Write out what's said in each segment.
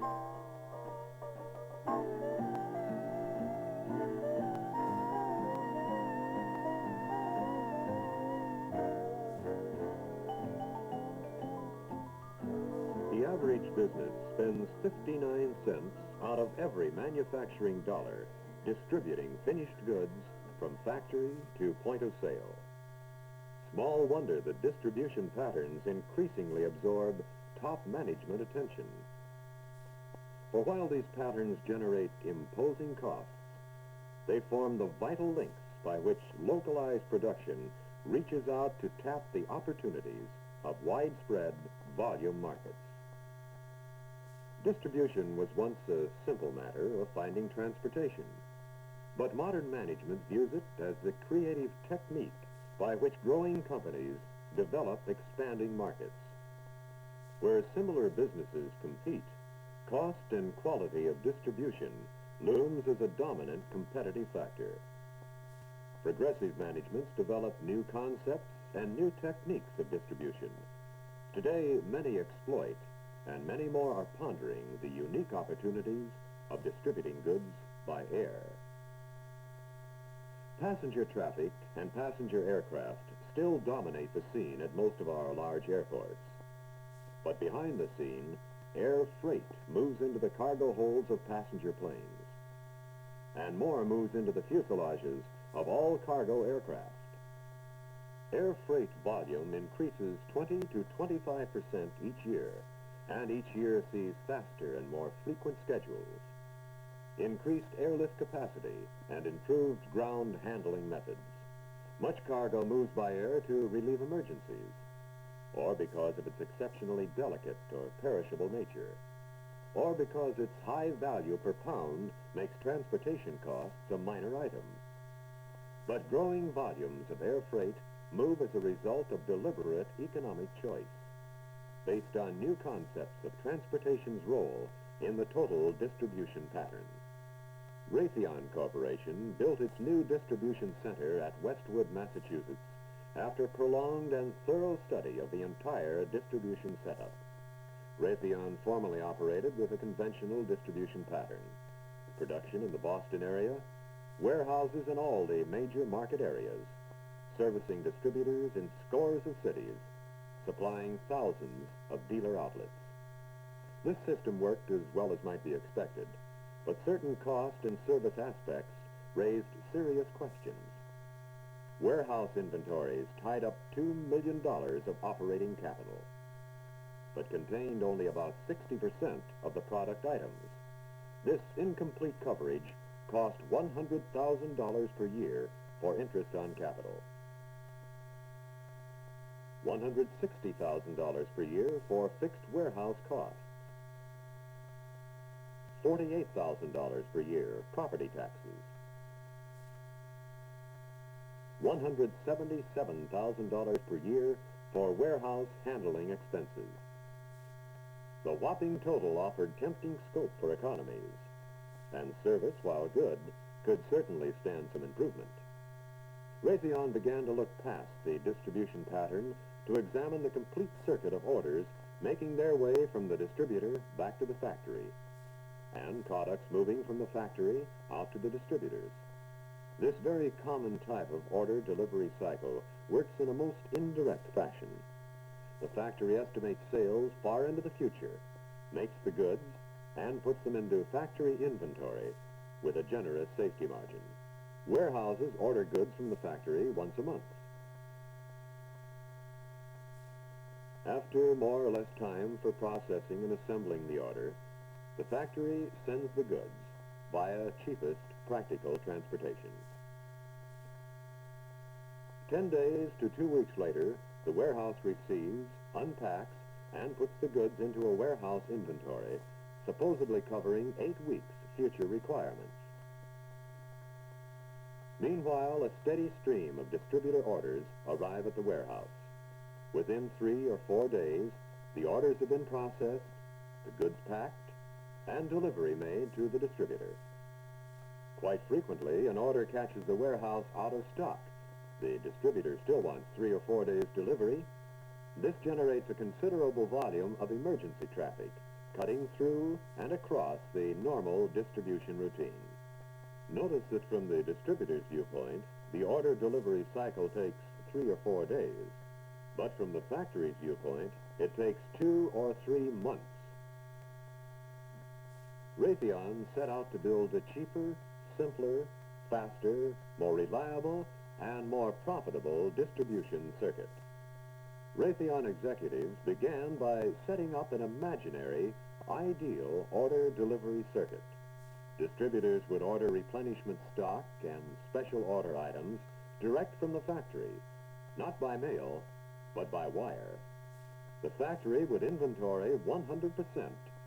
The average business spends 59 cents out of every manufacturing dollar distributing finished goods from factory to point of sale. Small wonder that distribution patterns increasingly absorb top management attention. For while these patterns generate imposing costs, they form the vital links by which localized production reaches out to tap the opportunities of widespread volume markets. Distribution was once a simple matter of finding transportation, but modern management views it as the creative technique by which growing companies develop expanding markets. Where similar businesses compete, cost and quality of distribution looms as a dominant competitive factor. Progressive managements develop new concepts and new techniques of distribution. Today, many exploit, and many more are pondering the unique opportunities of distributing goods by air. Passenger traffic and passenger aircraft still dominate the scene at most of our large airports. But behind the scene, air freight moves into the cargo holds of passenger planes, and more moves into the fuselages of all cargo aircraft. Air freight volume increases 20 to 25% each year, and each year sees faster and more frequent schedules, increased airlift capacity, and improved ground handling methods. Much cargo moves by air to relieve emergencies, or because of its exceptionally delicate or perishable nature, or because its high value per pound makes transportation costs a minor item. But growing volumes of air freight move as a result of deliberate economic choice, based on new concepts of transportation's role in the total distribution pattern. Raytheon Corporation built its new distribution center at Westwood, Massachusetts, after prolonged and thorough study of the entire distribution setup. Raytheon formerly operated with a conventional distribution pattern: production in the Boston area, warehouses in all the major market areas, servicing distributors in scores of cities, supplying thousands of dealer outlets. This system worked as well as might be expected, but certain cost and service aspects raised serious questions. Warehouse inventories tied up $2 million of operating capital, but contained only about 60% of the product items. This incomplete coverage cost $100,000 per year for interest on capital, $160,000 per year for fixed warehouse costs, $48,000 per year property taxes, $177,000 per year for warehouse handling expenses. The whopping total offered tempting scope for economies, and service, while good, could certainly stand some improvement. Raytheon began to look past the distribution pattern to examine the complete circuit of orders making their way from the distributor back to the factory, and products moving from the factory out to the distributors. This very common type of order delivery cycle works in a most indirect fashion. The factory estimates sales far into the future, makes the goods, and puts them into factory inventory with a generous safety margin. Warehouses order goods from the factory once a month. After more or less time for processing and assembling the order, the factory sends the goods via cheapest practical transportation. 10 days to 2 weeks later, the warehouse receives, unpacks, and puts the goods into a warehouse inventory, supposedly covering 8 weeks' future requirements. Meanwhile, a steady stream of distributor orders arrive at the warehouse. Within 3 or 4 days, the orders have been processed, the goods packed, and delivery made to the distributor. Quite frequently, an order catches the warehouse out of stock. The distributor still wants 3 or 4 days delivery. This generates a considerable volume of emergency traffic cutting through and across the normal distribution routine. Notice that from the distributor's viewpoint, the order delivery cycle takes 3 or 4 days, but from the factory's viewpoint, it takes 2 or 3 months. Raytheon set out to build a cheaper, simpler, faster, more reliable, and more profitable distribution circuit. Raytheon executives began by setting up an imaginary, ideal order delivery circuit. Distributors would order replenishment stock and special order items direct from the factory, not by mail, but by wire. The factory would inventory 100%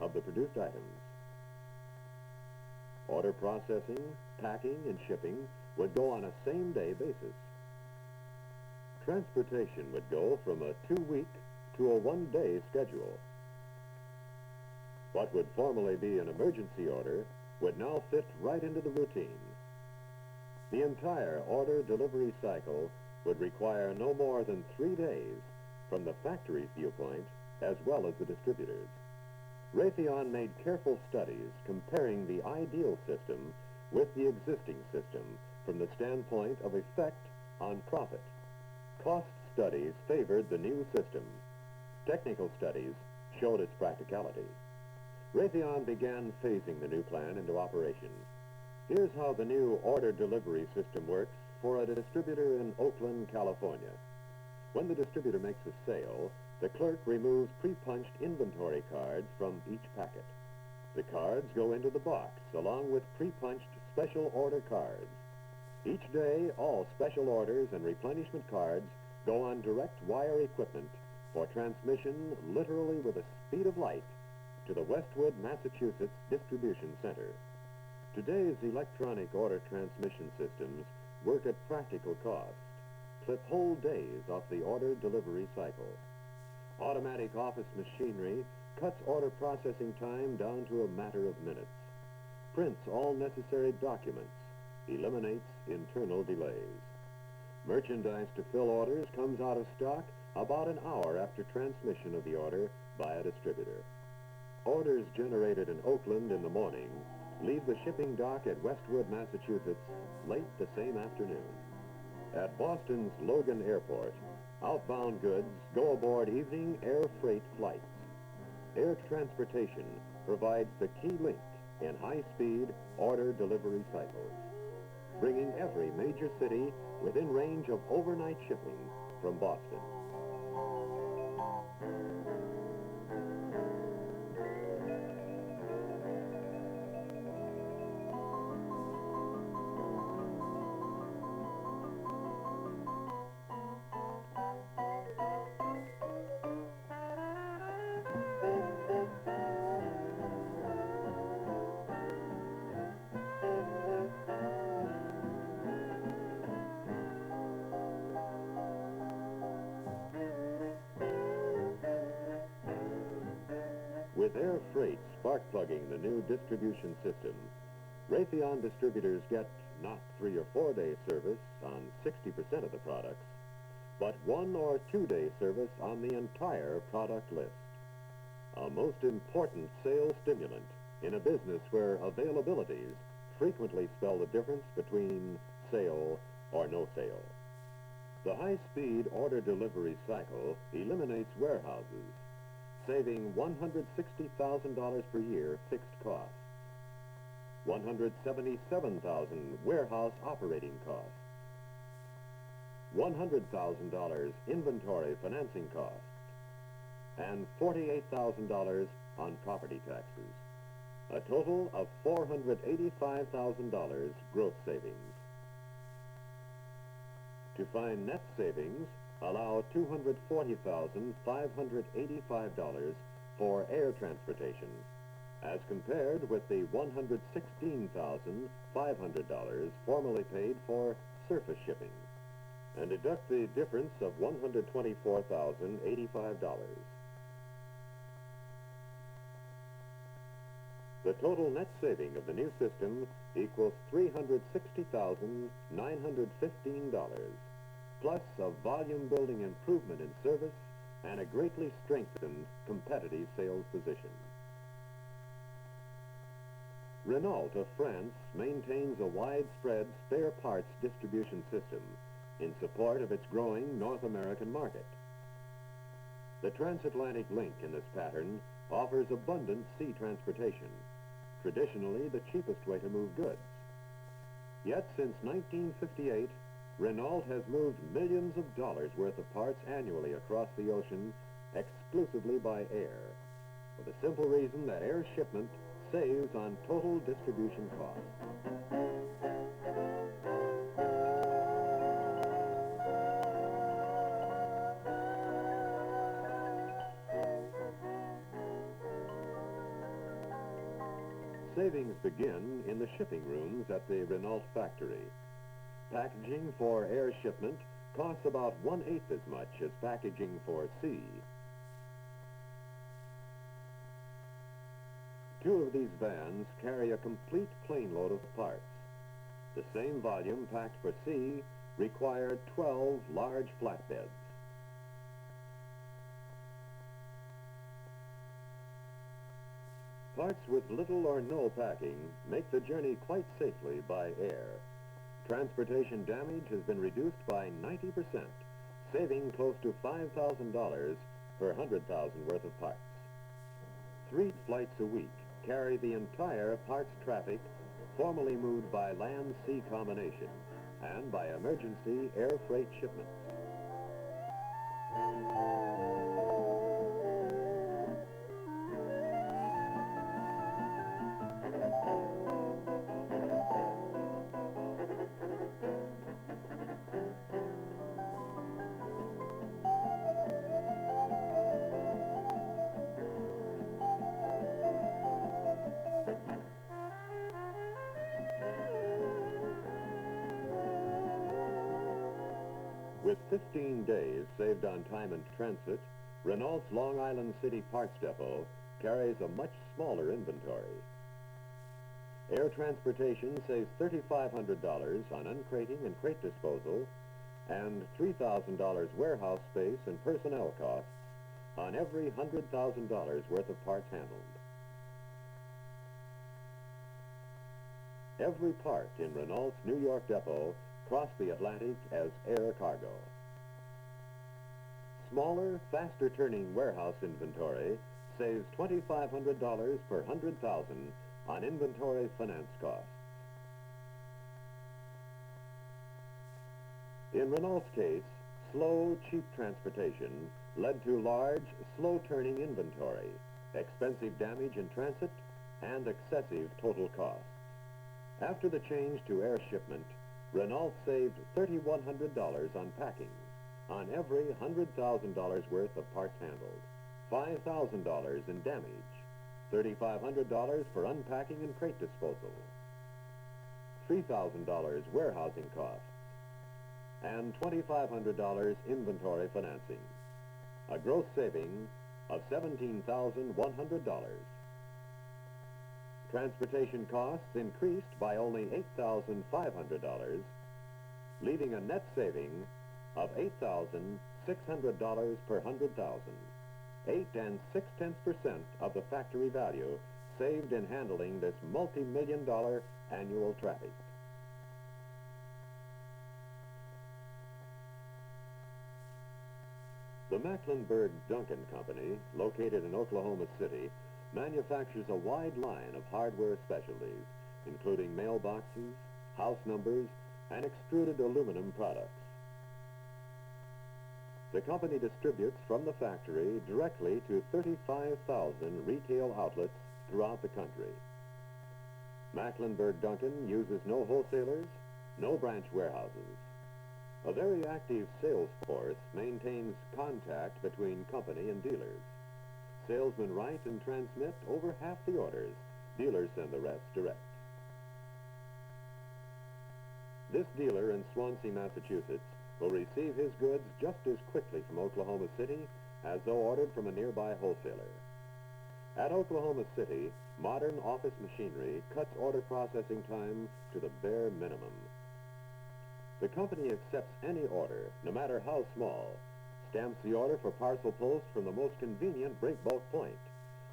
of the produced items. Order processing, packing, and shipping would go on a same-day basis. Transportation would go from a 2-week to a 1-day schedule. What would formerly be an emergency order would now fit right into the routine. The entire order delivery cycle would require no more than 3 days from the factory's viewpoint as well as the distributors. Raytheon made careful studies comparing the ideal system with the existing system from the standpoint of effect on profit. Cost studies favored the new system. Technical studies showed its practicality. Raytheon began phasing the new plan into operation. Here's how the new order delivery system works for a distributor in Oakland, California. When the distributor makes a sale, the clerk removes pre-punched inventory cards from each packet. The cards go into the box along with pre-punched special order cards. Each day, all special orders and replenishment cards go on direct wire equipment for transmission literally with the speed of light to the Westwood, Massachusetts Distribution Center. Today's electronic order transmission systems work at practical cost, clip whole days off the order delivery cycle. Automatic office machinery cuts order processing time down to a matter of minutes, prints all necessary documents, eliminates internal delays. Merchandise to fill orders comes out of stock about an hour after transmission of the order by a distributor. Orders generated in Oakland in the morning leave the shipping dock at Westwood, Massachusetts late the same afternoon. At Boston's Logan Airport, outbound goods go aboard evening air freight flights. Air transportation provides the key link in high-speed order delivery cycles, bringing every major city within range of overnight shipping from Boston. With air freight spark-plugging the new distribution system, Raytheon distributors get not 3 or 4 day service on 60% of the products, but 1 or 2 day service on the entire product list. A most important sales stimulant in a business where availabilities frequently spell the difference between sale or no sale. The high-speed order delivery cycle eliminates warehouses, saving $160,000 per year fixed costs, $177,000 warehouse operating costs, $100,000 inventory financing costs, and $48,000 on property taxes. A total of $485,000 gross savings. To find net savings, allow $240,585 for air transportation, as compared with the $116,500 formerly paid for surface shipping, and deduct the difference of $124,085. The total net saving of the new system equals $360,915, plus a volume-building improvement in service and a greatly strengthened competitive sales position. Renault of France maintains a widespread spare parts distribution system in support of its growing North American market. The transatlantic link in this pattern offers abundant sea transportation, traditionally the cheapest way to move goods. Yet since 1958, Renault has moved millions of dollars worth of parts annually across the ocean exclusively by air, for the simple reason that air shipment saves on total distribution costs. Savings begin in the shipping rooms at the Renault factory. Packaging for air shipment costs about 1/8 as much as packaging for sea. Two of these vans carry a complete plane load of parts. The same volume packed for sea required 12 large flatbeds. Parts with little or no packing make the journey quite safely by air. Transportation damage has been reduced by 90%, saving close to $5,000 per 100,000 worth of parts. 3 flights a week carry the entire parts traffic formerly moved by land-sea combination and by emergency air freight shipments. With 15 days saved on time and transit, Renault's Long Island City Parts Depot carries a much smaller inventory. Air transportation saves $3,500 on uncrating and crate disposal and $3,000 warehouse space and personnel costs on every $100,000 worth of parts handled. Every part in Renault's New York depot crossed the Atlantic as air cargo. Smaller, faster-turning warehouse inventory saves $2,500 per 100,000 on inventory finance costs. In Renault's case, slow, cheap transportation led to large, slow-turning inventory, expensive damage in transit, and excessive total costs. After the change to air shipment, Renault saved $3,100 on packing, on every $100,000 worth of parts handled, $5,000 in damage, $3,500 for unpacking and crate disposal, $3,000 warehousing costs, and $2,500 inventory financing, a gross saving of $17,100. Transportation costs increased by only $8,500, leaving a net saving of $8,600 per 100,000, 8 6/10% of the factory value saved in handling this multi-million-dollar annual traffic. The Mecklenburg-Duncan Company, located in Oklahoma City, manufactures a wide line of hardware specialties, including mailboxes, house numbers, and extruded aluminum products. The company distributes from the factory directly to 35,000 retail outlets throughout the country. Mecklenburg-Duncan uses no wholesalers, no branch warehouses. A very active sales force maintains contact between company and dealers. Salesmen write and transmit over half the orders. Dealers send the rest direct. This dealer in Swansea, Massachusetts, will receive his goods just as quickly from Oklahoma City as though ordered from a nearby wholesaler. At Oklahoma City, modern office machinery cuts order processing time to the bare minimum. The company accepts any order, no matter how small, stamps the order for parcel post from the most convenient break bulk point,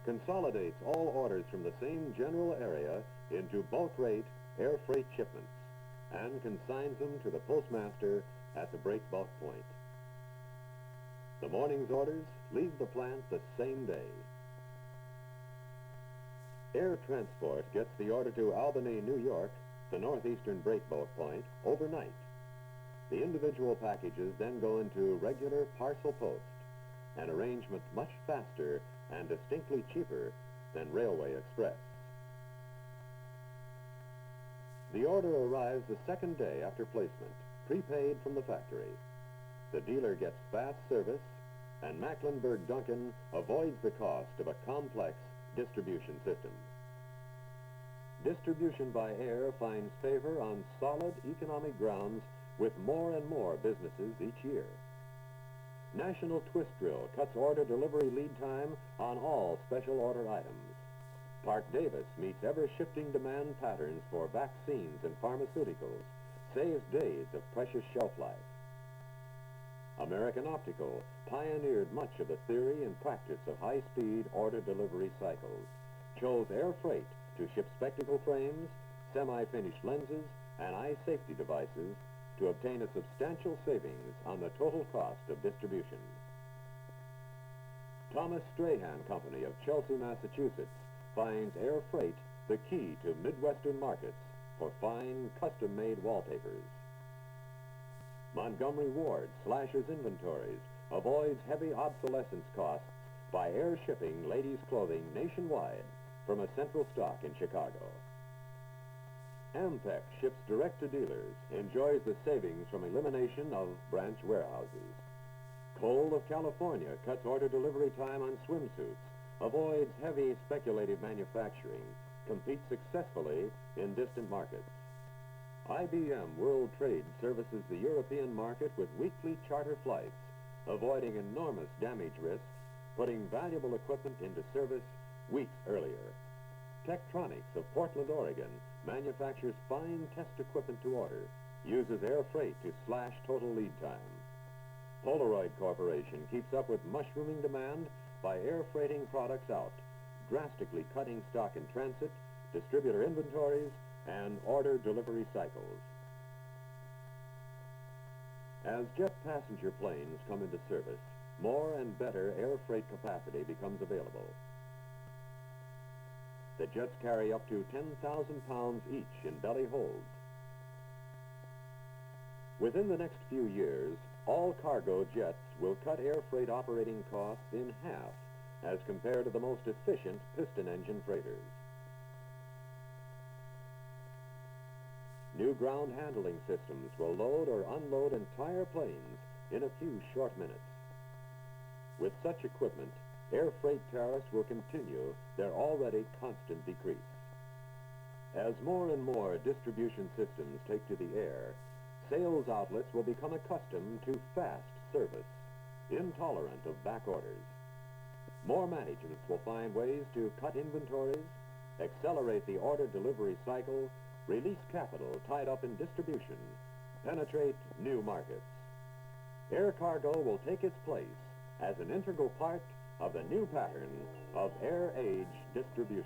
consolidates all orders from the same general area into bulk rate air freight shipments and consigns them to the postmaster at the break bulk point. The morning's orders leave the plant the same day. Air Transport gets the order to Albany, New York, the northeastern break bulk point, overnight. The individual packages then go into regular parcel post, an arrangement much faster and distinctly cheaper than Railway Express. The order arrives the second day after placement, prepaid from the factory. The dealer gets fast service, and Mecklenburg-Duncan avoids the cost of a complex distribution system. Distribution by air finds favor on solid economic grounds with more and more businesses each year. National Twist Drill cuts order delivery lead time on all special order items. Park Davis meets ever-shifting demand patterns for vaccines and pharmaceuticals, saves days of precious shelf life. American Optical pioneered much of the theory and practice of high-speed order delivery cycles, chose air freight to ship spectacle frames, semi-finished lenses, and eye safety devices to obtain a substantial savings on the total cost of distribution. Thomas Strahan Company of Chelsea, Massachusetts finds air freight the key to Midwestern markets for fine, custom-made wallpapers. Montgomery Ward slashes inventories, avoids heavy obsolescence costs by air shipping ladies' clothing nationwide from a central stock in Chicago. Ampex ships direct to dealers, enjoys the savings from elimination of branch warehouses. Cole of California cuts order delivery time on swimsuits, avoids heavy speculative manufacturing, competes successfully in distant markets. IBM World Trade services the European market with weekly charter flights, avoiding enormous damage risks, putting valuable equipment into service weeks earlier. Tektronix of Portland, Oregon manufactures fine test equipment to order, uses air freight to slash total lead time. Polaroid Corporation keeps up with mushrooming demand by air freighting products out, drastically cutting stock in transit, distributor inventories, and order delivery cycles. As jet passenger planes come into service, more and better air freight capacity becomes available. The jets carry up to 10,000 pounds each in belly holds. Within the next few years, all cargo jets will cut air freight operating costs in half as compared to the most efficient piston engine freighters. New ground handling systems will load or unload entire planes in a few short minutes. With such equipment, air freight tariffs will continue their already constant decrease. As more and more distribution systems take to the air, sales outlets will become accustomed to fast service, intolerant of back orders. More managements will find ways to cut inventories, accelerate the order delivery cycle, release capital tied up in distribution, penetrate new markets. Air cargo will take its place as an integral part of the new pattern of air age distribution.